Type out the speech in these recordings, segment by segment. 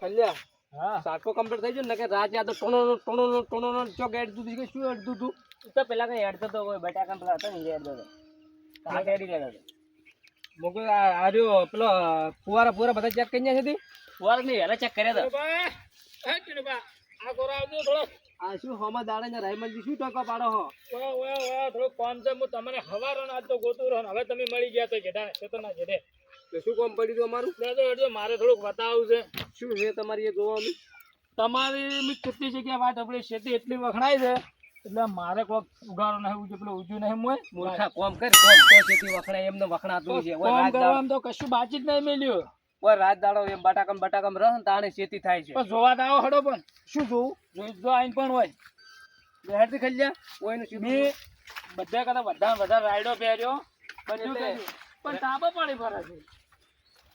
કલ્યા હા સાટકો કમ્પ્લીટ થઈ ગયો ને કે રાત યાદ ટોણો ટોણો ચોક એડતું હતું કે શું એડતું હતું તો પેલા કઈ હેડતો તો કોઈ બટાકા પેલા હતો ને હેડતો તો હાથ હેડી જતો હતો મોકો આ રહ્યો પેલો ફુવારા ફુવારા બધા ચેક કરી છે ફુવારો નહીં હેલા ચેક કર્યા આ શું હોમાં દાડે ને રાયમલજી શું ટકો પાડો હો થોડું કામ છે હું તમને હવારો આજ તો ગોતું રહ્યો હવે તમે મળી ગયા તો જેઠા ખેતરના જેઠે તો શું કામ પડ્યું હતું અમારું મારે થોડુંક બતાવવું છે શું છે તમારી એ જોવા અમે તમારી કેટલી જગ્યા વાત આપણી ખેતી એટલી વખણાય છે એટલે મારે કોઈક ઉગાડો નહીં ઉજ્યું પેલું ઉજ્યું નહીં મોય મૂર્ખા કોમ કર કોમ તો ખેતી વખણાય એમને વખણાતું છે ઓય રાત દાડો તો કશું બાકી જ નહીં મેલ્યું ઓય રાત દાડો એમ બટાકમ રહ ને તાણે ખેતી થાય છે પણ જોવા દાવો હડો પણ શું જોવું જો આઈને પણ હોય બેહરથી ખલ્યા ઓયનું શું મેં બધા કરતા વધારે રાયડો પહેર્યો બધું કર્યું પણ તાબો પાણી ભરે છે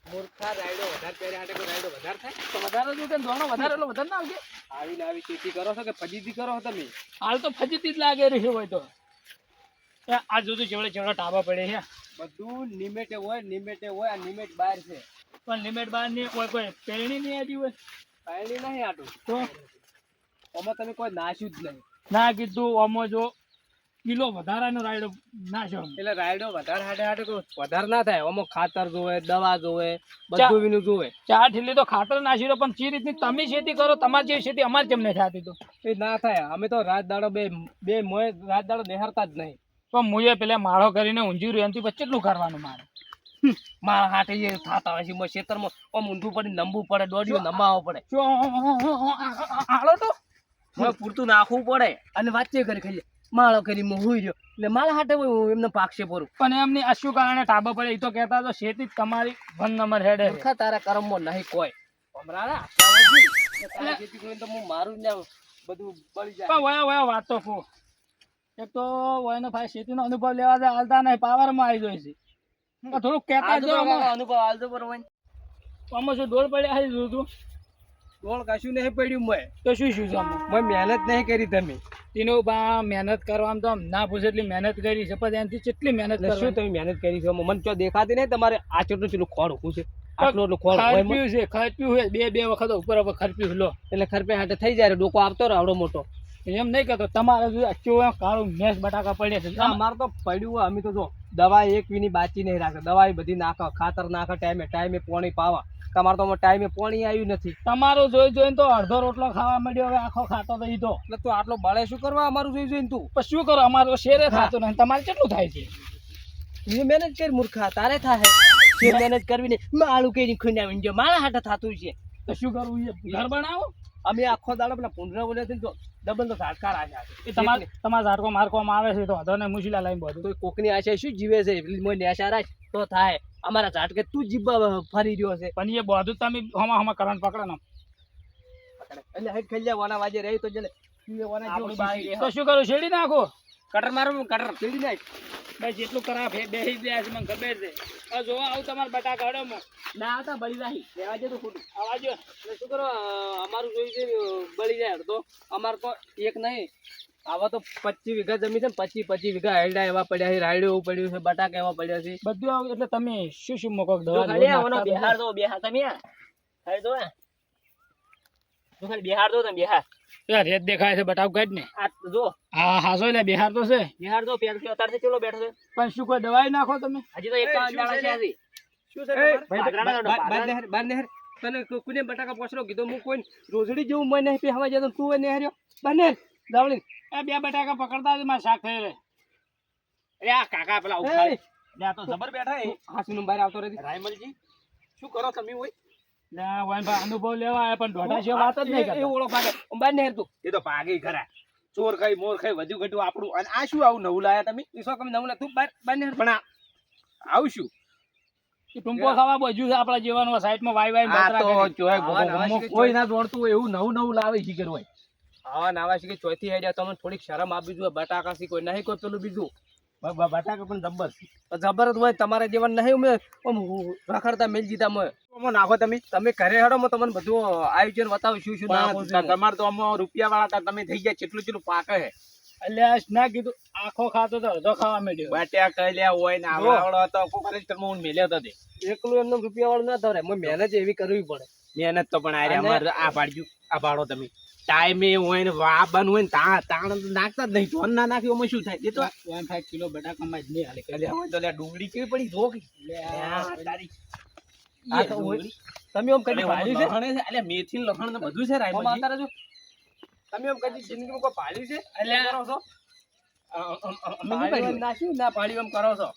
મૂર્ખા રાયડો વધારે પહેર્યા હાટે કોઈ રાયડો વધારે થાય તો વધારે જો કે દોણો વધારે એટલો વધારે ના આવશે આવીને આવી ખેતી કરો છો કે ફજીતી કરો છો તમે હાલ તો ફજીતી જ લાગે રહી હોય તો આ જોતું જેવડે ટાબા પડે છે બધું નિમેટે હોય આ નિમેટ બહાર છે પણ લિમિટ બાર ની કોઈ પેરણી નહીં આવી હોય પાણી નહીં આટું તો આમાં તમે કોઈ નાશ્યું જ નહીં ના કીધું આમાં જો કિલો વધારાનો રાયડો નાખ્યો એટલે રાયડો વધારે હાટે કોઈ વધારે ના થાય આમાં ખાતર જોવે દવા જોવે બધું વિનું જોવે 4 ઠીલી તો ખાતર નાખી દો પણ જે રીતની તમે ખેતી કરો તમારી જેવી ખેતી અમારે કેમ નહીં થતી તો એ ના થાય અમે તો રાત દાડો બે મોય રાત દાડો બેહારતા જ નહીં પણ મુએ પેલા માળો કરીને ઊંઝી રહ્યું એમથી પછી કેટલું કરવાનું મારે મારા હાટે જે થતા હોય છે ખેતરમાં આમ ઊંધું પડી નમવું પડે દોડ્યું નમાવો પડે આળો તો પૂરતું નાખવું પડે અને વાતચીત કરી ખાલી માળો કરી હોઈ રહ્યો એટલે મારા હાટે એમને પાકશે પૂરું પણ એમની આ શું કારણે ટાબો પડે એ તો કહેતા તો ખેતી જ તમારી 1 નંબર હેડે તારા કર્મમાં નહીં કોઈ ખેતી કરીને તો હું મારું જ બધું બળી જાય પણ વયા વાત તો કહું એક તો વયનો ભાઈ ખેતીનો અનુભવ લેવા જાય હાલતા નહીં પાવરમાં આવી જાય છે થોડુંક કહેતા જો અનુભવ હાલતો બરોબર આમાં શું ડોળ પડ્યા છે જોતું ડોળ કશું નહીં પડ્યું તો શું છે મેં મહેનત નહીં કરી તમે તેનું મહેનત કરવામાં તો ના પૂછે એટલી મહેનત કરી છે પણ એનાથી કેટલી મહેનત શું તમે મહેનત કરી છે મને તો દેખાતી નહીં તમારે આ ચેટલું ખોડ ઉકું છે આટલું ખોડ ખર્ચ્યું છે બે વખત ઉપર ખર્ચ્યું લો એટલે ખર્ચે હાટે થઈ જાય ડોકો આપતો રહે આવડો મોટો એમ નહીં કહેતો તમારે કેવું કાળું મેસ બટાકા પડ્યા છે અમારે તો પડ્યું હોય અમે તો જો દવા એક વીની બાચી નહીં રાખે દવા બધી નાખો ખાતર નાખો ટાઈમે પાણી પાવા તમારે તો ટાઈમે પાણી આવ્યું નથી તમારું જોઈને તો અડધો રોટલો ખાવા મળ્યો હવે આખો ખાતો તો ઈ તો એટલે તું આટલો બળે શું કરવા અમારું જોઈને તું પણ શું કરો અમારું શેરે ખાતું નહીં તમારે કેટલું થાય છે મહેનત કરી મૂર્ખા તારે થાય મહેનત કરવી ને માળું કઈ ખુંડાવીને જો મારા હાટે થતું છે તો શું કરવું છે ઘર બનાવો અમે આખો દાડો પેલા પુંડરા બોલે તો ડબલ તો ઝાટકા રાખ્યા એ તમારા ઝાટકો મારવામાં આવે છે તો વાંધો ને મુશીલા લઈને બધું તો કોકની આશા શું જીવે છે મોય આશા રાખ તો થાય અમારા ઝાટકે તું જીબા ફરી રહ્યો છે પણ એ બધું તમે હમા કરવાનું પકડો એટલે હેડ ખાઈ વાના વાજે રહી તો જલે તો શું કરું શેડી નાખો કટર મારું કટર શેડી નાખ ભાઈ જેટલું કરા બેસી ગયા છે મને ખબર છે હવે જોવા આવું તમારે બટાકા હડો ના આવતા બળી જાય રહેવા દે તો ખોટું આવાજો એટલે શું કરો અમારું જોઈ છે બળી જાય તો અમારે તો એક નહીં આવા તો 25 વીઘા જમીન છે ને 25 વીઘા હેરડા એવા પડ્યા છે રાયડું એવું પડ્યું છે બટાકા એવા પડ્યા છે બધું આવું એટલે તમે શું મોકો દવા બિહાર દો બેહાર તમે ખાઈ દો બિહાર દો તમે બિહાર રેત દેખાય છે બટાવ કાઢ ને આ જો હા હાસો એટલે બિહાર તો છે બિહાર દો પેલ થી અત્યારે ચલો બેઠો છે પણ શું કોઈ દવાઈ નાખો તમે હજી તો 51 દાડા છે હજી શું છે બાર નહેર તને કોને બટાકા પોછરો કીધો હું કોઈ રોજડી જેવું મય નહીં પે હવા જતો તું ને હર્યો બને દાવળી એ બે બટાકા પકડતા જ માર શાક થઈ રે અરે આ કાકા પેલા ઉખાડે લે આ તો જબર બેઠા એ હાસુનું બહાર આવતો રહી રાયમલજી શું કરો તમે હોય લે વાન ભાઈ અનુભવ લેવા આયા પણ ઢોઢા છે વાત જ નહીં કરતા એ ઓળો પાગે બાર નહેર તું એ તો પાગી ખરા ચોર ખાઈ મોર ખાઈ વધુ ઘટું આપણું અને આ શું આવું નવું લાયા તમે ઈસો કમ નવું લા તું બાર નહેર પણ આવું શું ટુંપો ખાવા બજુ છે આપણા જીવનમાં સાઈડમાં વાય કોઈ ના દોડતું એવું નવું લાવે શીખર હોય આવા નાવા શીખે ચોથી હેડ્યા તમને થોડીક શરમ આપવી જોઈએ બટાકા શી કોઈ નહીં કોઈ પેલું બીજું બટાકા પણ જબર જબર જ હોય તમારે જીવન નહીં અમે રખડતા મેલ જીતા મેં નાખો તમે ઘરે હેડો મેં તમને બધું આયોજન બતાવું શું શું નાખો તમારે તો અમે રૂપિયા વાળા તમે થઈ ગયા કેટલું પાકે હે એટલે ના કીધું આખો ખાતો તો અડધો ખાવા માંડ્યો બટ્યા કલ્યા હોય ને આવડો તો કોકરેજ કર્મ મેલ્યો તો એકલું એમનો રૂપિયા વાળું ના ધરે મહેનત એવી કરવી પડે મહેનત તો પણ આ અમારે આ પાડજો આ પાડો તમે ટાઈમે હોય ને વાબવાનું હોય ને તાણ તો નાખતા જ નહીં ચોન ના નાખ્યો એમાં શું થાય એ તો 1.5 કિલો બટાકામાં જ નહીં હાલે. અલ્યા હોય તો અલ્યા ડુંગળી કેવી પડી જો કે તારી આ તો હોય. તમે આમ કદી ભાળ્યું છે? લહણે છે અલ્યા મેથી લહણ ને બધું છે રાયમાં અત્યારે જો તમે આમ કદી જિંદગીમાં કોઈ ભાળ્યું છે અલ્યા કરો છો અમે નહીં ભાળ્યું. નાખ્યું ના પાડ્યું એમ કરો છો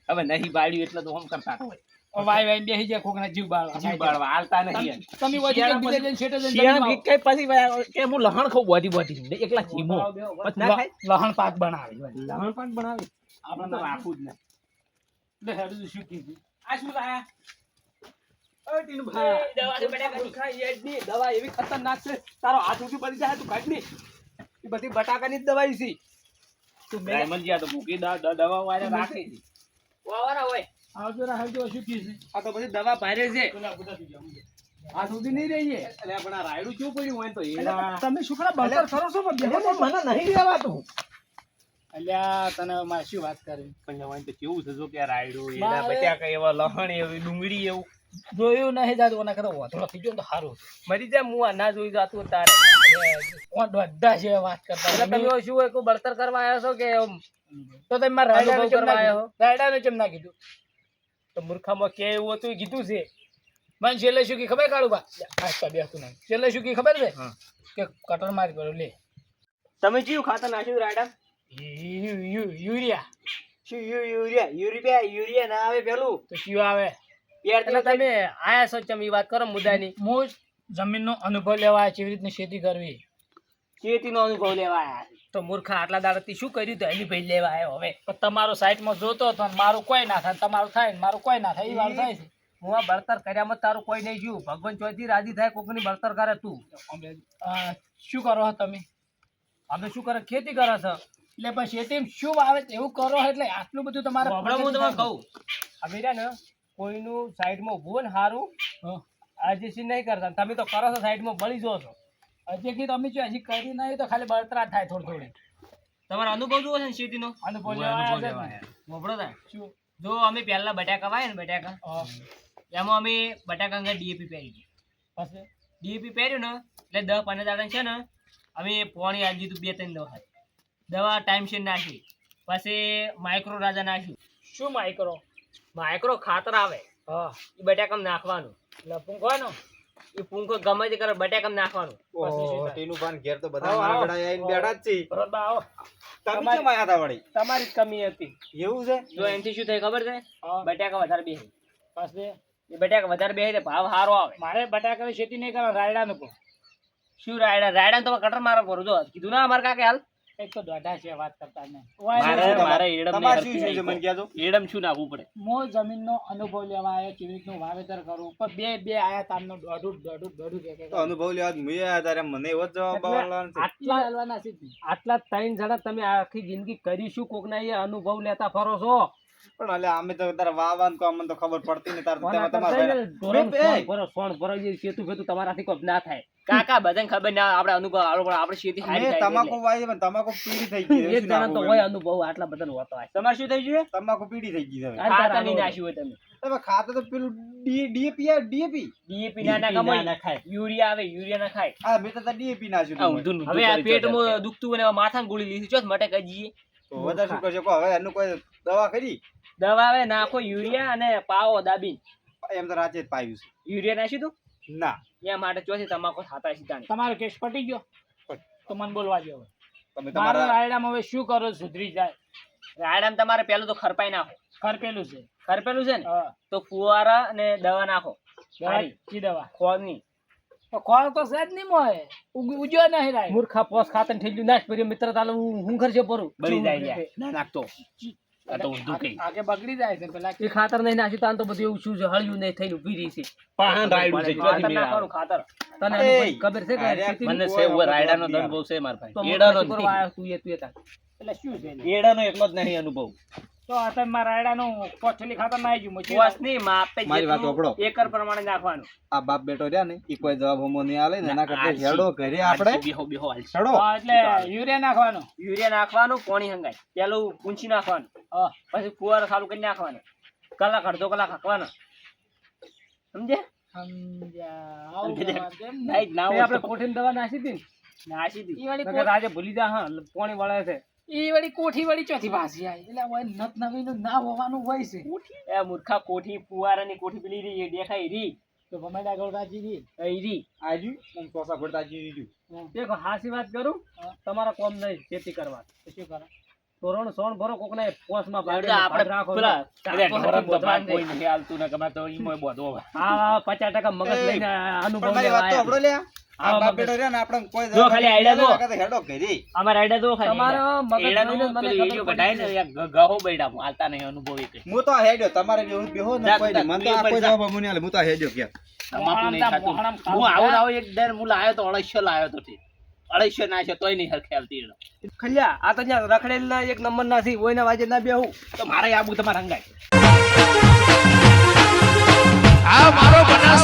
હવે નહીં પાડ્યું એટલે તો આમ કરતા હોય ઓ વાય વાય બેહી જાય કોકના જીવ બાળવા. જીવ બાળવા હાલતા નહીં તમે વધી શિયાળા બીજા જણ છેટે જઈને શિયાળા જમીન કઈ પછી કે હું લહણ ખાઉં બોધી બોધી એકલા જીમો પછી ના ખાય લહણ પાક બનાવે. લહણ પણ બનાવે આપણે તો રાખવું જ નહીં. એટલે હેડું શું કીધું? આ શું લાયા ઓય ટીનુભાઈ દવા છે બટાકા ખાઈ એડની દવા એવી ખતરનાક છે તારો હાથ ઊંચું પડી જાય તું કાઢ ની એ બધી બટાકાની જ દવાઈ છે તું રાયમલજી આ તો ભૂકી દવા વાળા રાખી છે વાવારા હોય આવજો આવજો શું કીધું? આ તો બધી દવા ભારે છે પેલા બધા થઈ ગયા. આ સુધી નહીં રહીએ એટલે પણ આ રાયડું ચૂ પડ્યું હોય તો એના તમે શું ખરા બળતર કરો છો પણ બેહો તો મને નહીં રહેવાતું અલ્યા તને મારે શું વાત કરી? પણ હોય તો કેવું છે જો કે આ રાયડું એના મારે- બટાકા એવા લહણ એવી ડુંગળી એવું જોયું નહીં જાતું ઓના કરતા વાંધો થઈ ગયો ને તો સારું. મરી જાય હું આ ના જોઈ જાતું તારે ઓન બધા છે વાત કરતા. એટલે તમે શું હોય કોઈ બળતર કરવા આવ્યા છો કે તો તમે મારા રાયડાને અનુભવ કેમ કરવા ના આવ્યો? કીધું? રાયડાને કેમ ના કીધું? તો મૂર્ખામાં કે એવું હતું એ કીધું છે મને છેલ્લે શું કી ખબર કાળુબા? આજ તો બેસતું નહીં. છેલ્લે શું કી ખબર છે? હા. કે કટર માર કરો લે તમે કયું ખાતર નાખ્યું રાયડા યુરિયા શું યુરિયા ના આવે પેલું તો કયું આવે? એટલે તમે આયા છો ચમ ઈ વાત કરો મુદ્દાની હું જ જમીનનો અનુભવ લેવા આવ્યો, કેવી રીતની ખેતી કરવી. ખેતીનો અનુભવ લેવા આયા તો મૂર્ખા આટલા દાડાથી શું કર્યું તો એની ભાઈ લેવા આવ્યો હવે પણ તમારો સાઈડમાં જોતો હતો ને મારું કોઈ ના થાય, તમારું થાય ને મારું કોઈ ના થાય, એ વાત થાય છે. હું આ બળતર કર્યામાં તારું કોઈ નહીં જ્યું ભગવાન ચોથી રાજી થાય કોકની બળતર કરે તું શું કરો છો તમે? અમે શું કરે ખેતી કરે છે એટલે પણ ખેતીમાં શું વાવે છે એવું કરો એટલે આટલું બધું તમારે હમણાં હું તમને કહું અમે રહ્યા ને કોઈનું સાઈડમાં ઊભું ને સારું હા. આજે સી નહીં કરતા તમે તો કરો છો સાઈડમાં બળી જો છો હજી કીધું અમે જો હજી કરી નહીં તો ખાલી બળતરા થાય થોડી થોડી. તમારો અનુભવ જુઓ છે ને ખેતીનો અનુભવ લેવા આવ્યા છે ને. મોકળો થાય શું? જો અમે પહેલા બટાકા વાય ને બટાકા હા. એમાં અમે બટાકા અંગર ડીએપી પહેરી પછી ડીએપી પહેર્યું ને એટલે 10-15 દાડા છે ને અમે પોણી આવી દીધું 2-3 દવા ટાઈમ છે નાખી પછી માઇક્રો રાજા નાખ્યું શું માઇક્રો? માઇક્રો ખાતર આવે હા એ બટાકામાં નાખવાનું એટલે પૂંખવાનો? એ પૂંખો ગમે તે કરે બટાકામાં નાખવાનું બરોબર આવો. તમારી જ કમી હતી એવું છે જો એનાથી શું થાય ખબર છે હા. બટાકા વધારે બેસે પછી એ બટાકા વધારે બેસે તો ભાવ સારો આવે મારે બટાકાની ખેતી નહીં કરવા, રાયડાનું કહું. શું રાયડા તો કટર મારો પર જો કીધું ના અમારે કાકે હાલ એક તો દોઢા છે વાત કરતા નહીં. મારે એડમ તમારે શું છે મને કહેજો એડમ શું નાખવું પડે હું જમીનનો અનુભવ લેવા આવ્યો, કેવી રીતનું વાવેતર કરું, પણ બે આયા તારનો દોઢું કે તો અનુભવ લેવા જ મુએ આયા તારે મને એવો જ જવાબ આવવાનો છે. આટલા હાલવાના છે જ નહીં. આટલા 3 જણા તમે આખી જિંદગી કરીશું કોકના એ અનુભવ લેતા ફરો છો પણ અલે અમે તો તારે વાવાનું અમને તો ખબર પડતી ને તાર કોના તમારા કરતા ભાઈ ઢોરણ સોણ ભરો જે સેતુ ફેતુ તમારાથી કોઈ ના થાય કાકા બધાને ખબર ના આપણે અનુભવ આલો પણ આપણે ખેતી હારી અમે થાય તમાકુ વાવી પણ તમાકુ પીડી થઈ ગઈ એક જણા તો હોય અનુભવ આટલા બધાનો હોતો હોય તમારે શું થઈ ગયું તમાકુ પીડી થઈ ગઈ હવે ખાતર નહીં નાખ્યું હોય તમે તમે ખાતે તો પેલું ડીએપી ડીએપી ના નાખાય યુરિયા આવે યુરિયા ના ખાય આ મેં તો ડીએપી નાખ્યું હતું. હવે આ પેટમાં દુખતું હોય ને માથામાં ગોળી લીધી ચોથ મટે કજીએ તો વધારે શું કરશે કહો હવે એનું કોઈ દવા કરી દવા આવે નાખો યુરિયા અને પાવો દાબી એમ તો રાચે જ પાયું યુરિયા નાખ્યું તું છે ના એના માટે ચોથી તમાકુ ખાતા સીધા તમારો કેસ પટી ગયો તો મને બોલવા દો હવે. તમે મારો તમારા રાયડામાં હવે શું કરો સુધરી જાય? રાયડામાં તમારે પેલું તો ખરપાઈ નાખો ખરપેલું છે. ખરપેલું છે ને હા. તો ફુવારા અને દવા નાખો દવા સારી. કી દવા? ખોળની તો ખોળ તો છે જ નહીં મોય. ઉજ્યો નહીં રાય. મૂર્ખા પોસ ખાતર ઠેલ્યું નાશ કર્યો મિત્ર તાલે હું ખર્ચે પરું બળી જાય યાર. ના નાખતો આ તો ઊંધું કઈ આગે બગડી જાય છે પેલા. એ ખાતર નહીં નાખ્યું તાન તો બધું એવું શું છે હળિયું નહીં થઈને ઊભી રહી છે પાહન રાયડું છે, ખાતર નાખવાનું ખાતર તને એ, એનું ખબર છે કે અરે, ખેતીની? મને છે, ઉભો રાયડાનો અનુભવ છે મારા ભાઈ તો એડાનો મોટા કરવા આવ્યો તું એ તાર એટલે શું છે? એડાનો એટલો જ નહીં અનુભવ તો આ તમે મારા રાયડાનું પોછલી ખાતર ના આવી ગયું. પોસ નહીં માપે મારી વાત જેટલું સાંભળો. એકર પ્રમાણે નાખવાનું આ બાપ બેટો રહ્યા ને ઈ કોઈ જવાબ હમો નહીં આલે ને એના કરતા હેડો ઘરે આપણે બેહો બેહો હાલ હેડો હા, એટલે યુરિયા નાખવાનું. યુરિયા નાખવાનું પાણી હંગાય પેલું પૂંછી નાખવાનું હા. પછી ફુવારો ચાલુ કરી નાખવાનું કલાક અડધો કલાક હાંકવાનો સમજે સમજ્યા. આવું સમજ્યા. કરવાનું એમ ને? નહીં, ના તે હોય આપણે તો કોઠીની દવા નાસી હતી નાસી દી. ઈ વાળી ને નકર આજે ભૂલી જા હા પાણી વળે છે ઈ વાળી કોઠી વાળી ચોથી ભાસી આવી એટલે હવે નત નવીનું ના હોવાનું હોય છે. એ મૂર્ખા કોઠી ફુવારાની કોઠી પેલી રહી એ દેખાય રી તો ભમાઈ આગળ રાજી ગઈ. એ રી આજુ આમ ચોસા ફરતા જીવી ગયું. એક હાસી વાત કરું હા. તમારા કોમ નહીં ખેતી કરવા તો શું કરે? તોરણ સોણ ભરો કોકને પોસમાં આપણે ભાડ રાખો પેલા ચાર તો ઢોરણ તો બોધવાનું ભાગ કોઈ નહીં. નથી હાલતું ને કમાતો ઈમોય બોધવો હવે. હા 50% મગજ લઈને અનુભવ પણ મારી લેવા વાત તો આયા. હંભળો લ્યા. હા, આ બાપ મગજ. બેટો રહ્યો ને આપણે કોઈ જો ખાલી આઈડિયા જો. કાકા તો હેડો કરી. અમારા આઈડા તો ખાલી તમારો મગજ એડાનું લઈને મને પેલું ખબર ઈડિયો પડી કઢાય ને છે. એક ગહો બૈડામાં હાલતા નહીં અનુભવી કઈ. હું તો આ હેડ્યો તમારે બેહો ને જા, કોઈ નહીં. મને તો જા, આ કોઈ જા. જવાબ અમને આલે. હું તો આ હેડ્યો ક્યાં. તમાકુ નહીં ખાતું. મોહણમ હું આવું ને આવું એક દર હું લાયો તો 250 લાયો તો તે 250 ના છે તોય નહીં હરખે આવતી એનો. ખલ્યા આ તો ત્યાં રખડેલના એક નંબર ના થી ઓયના વાજે ના બેહું તો મારે આબુ તમારે હંગાય. આ મારો બનાસ